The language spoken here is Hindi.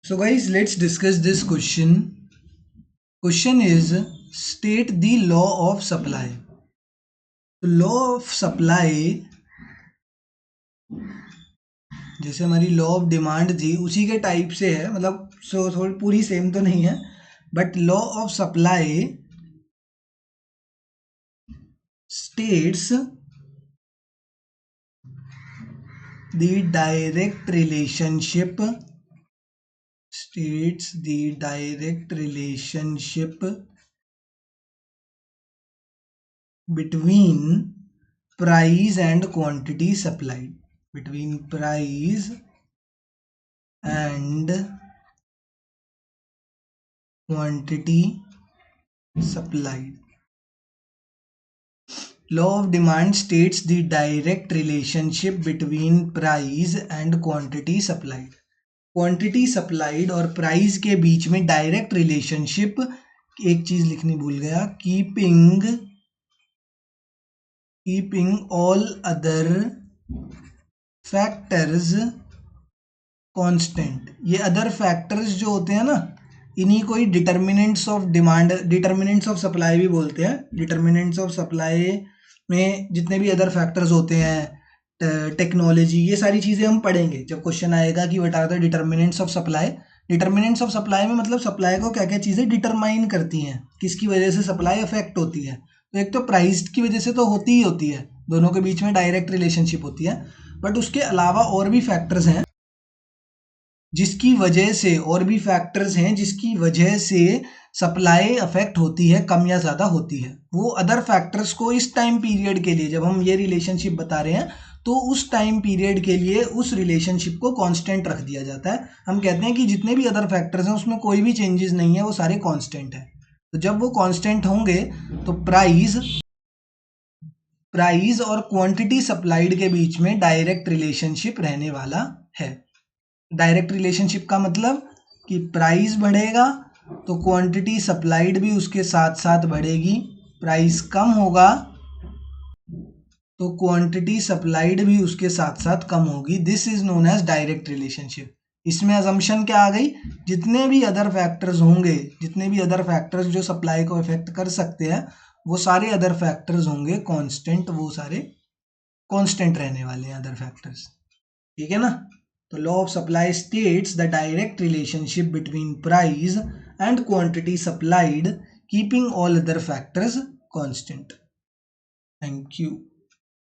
So guys, let's discuss this question. Question is, state the law of supply. तो लॉ ऑफ सप्लाई जैसे हमारी लॉ ऑफ डिमांड थी उसी के टाइप से है, मतलब थोड़ी पूरी सेम तो नहीं है, but law of supply states the direct relationship between price and quantity supplied. Between price and quantity supplied. Law of demand states the direct relationship between price and quantity supplied. Quantity supplied और प्राइस के बीच में डायरेक्ट रिलेशनशिप, एक चीज लिखनी भूल गया, keeping all other factors constant. ये अदर फैक्टर्स जो होते हैं ना, इन्हीं को ही determinants of demand, determinants of supply भी बोलते हैं. डिटर्मिनेंट्स ऑफ सप्लाई में जितने भी अदर फैक्टर्स होते हैं, टेक्नोलॉजी, ये सारी चीज़ें हम पढ़ेंगे जब क्वेश्चन आएगा कि what are the determinants of supply. Determinants of supply में मतलब सप्लाई को क्या क्या चीज़ें डिटरमाइन करती हैं, किसकी वजह से सप्लाई अफेक्ट होती है. तो एक तो प्राइस की वजह से तो होती ही होती है, दोनों के बीच में डायरेक्ट रिलेशनशिप होती है, बट उसके अलावा और भी फैक्टर्स हैं जिसकी वजह से, जिसकी वजह से सप्लाई अफेक्ट होती है, कम या ज़्यादा होती है. वो अदर फैक्टर्स को इस टाइम पीरियड के लिए, जब हम ये रिलेशनशिप बता रहे हैं, तो उस टाइम पीरियड के लिए उस रिलेशनशिप को कांस्टेंट रख दिया जाता है. हम कहते हैं कि जितने भी अदर फैक्टर्स हैं उसमें कोई भी चेंजेस नहीं है, वो सारे कांस्टेंट हैं. तो जब वो कांस्टेंट होंगे तो प्राइस और क्वांटिटी सप्लाइड के बीच में डायरेक्ट रिलेशनशिप रहने वाला है. डायरेक्ट रिलेशनशिप का मतलब कि प्राइस बढ़ेगा तो क्वांटिटी सप्लाइड भी उसके साथ साथ बढ़ेगी, प्राइस कम होगा तो क्वांटिटी सप्लाइड भी उसके साथ साथ कम होगी. This is known as direct relationship. इसमें अजम्पशन क्या आ गई, जितने भी अदर फैक्टर्स होंगे, जितने भी अदर फैक्टर्स जो सप्लाई को इफेक्ट कर सकते हैं, वो सारे अदर फैक्टर्स होंगे कांस्टेंट, वो सारे कांस्टेंट रहने वाले हैं अदर फैक्टर्स. ठीक है ना. तो law of supply states the direct relationship between price and quantity supplied keeping all other factors constant. Thank you.